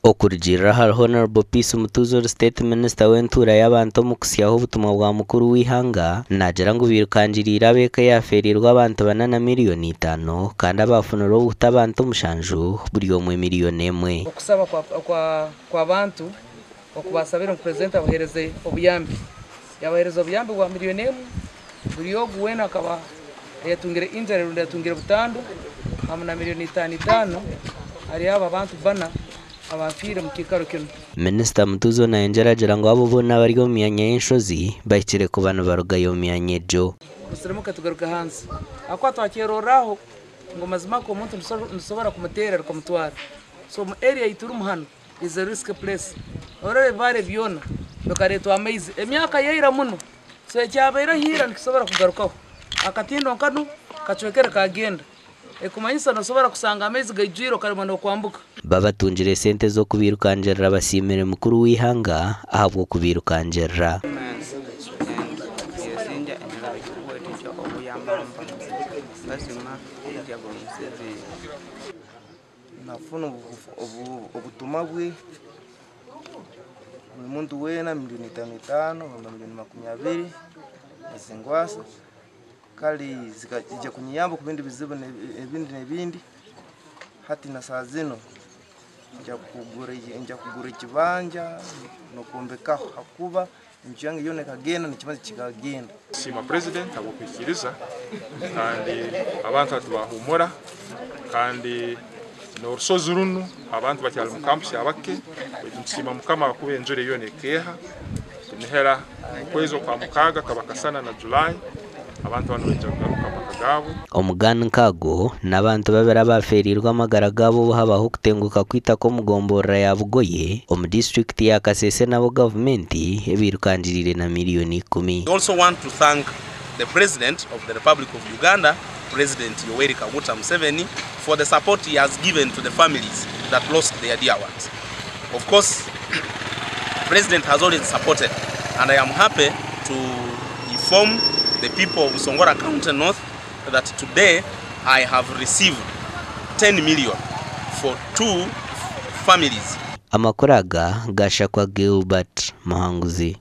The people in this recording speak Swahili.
Okurugirira hari Honorable Peace Mutuzo State Minister w'entura y'abantu mu kusyaho obutumwa bwa mukuru w'ihanga nagira ngu birukangirira abeka yaferirwa abantu 8 miliyoni 5 kandi abafunira obuta abantu 7 buri omwe miliyoni 1 okusaba kwa abantu okubasabira President abahereze obuyambi yabahereza obuyambi bwa miliyoni 1 buri ogu wena akaba yatungire injare rundi yatungire butandu hamuna miliyoni 5 ari aba abantu bana abafire mu kikaro kino. Minister Mutuzo na enjeragira ngo abo bona bari mu myanya y'enshozi bayikire ku bantu baruga yo myanya ejo musirimuka tugaruka hansi akwa twakeroraho ngo mazima ko umuntu nsobora kumutera kumutwara so mu area ituru muhano is a risk place orare bare byona bakareto amazing emyaka yeira muno so cyabaira hira nkisobora kugarukaho akatindo nkanu kacwekera kagenda ekumanyisa nosobora kusanga amezi gajiro karimo no kwambuka babatungire sente zo kubirukanjerera basimire mukuru w'ihanga ahabwo kubirukanjerera nafuna obutuma bwe umuntu wena miliyoni 5 miliyoni 20 esengwasa kali zikajja kunyiyamba kubindi bizibu nebindi hati na saa zino nja kugura ikibanja no kombeka hakuba njyange yone kagenda nikimaze kikagenda sima president abokikiriza kandi abantu batubahumura kandi no rusozi runu abantu bacyali mu campus abake sima mukama kubenjere yone keha tunihera kwezo kwa mukaga kabakasana na July abantu bano benjaga makagabo omugana nkago nabantu babera baferirwa amagara gabo habaho kutenguka kwita ko mugombora ya Bugoye omu district ya Kasese nabo government ebirukanjirire na miliyoni 10. We also want to thank the President of the Republic of Uganda, President Yoweri Kaguta Museveni, for the support he has given to the families that lost their dear ones. Of course, the President has already supported, and I am happy to inform the people of Songora County North that today I have received 10 million for 2 families. Amakuraga Gashakwa Gilbert Mahanguzi.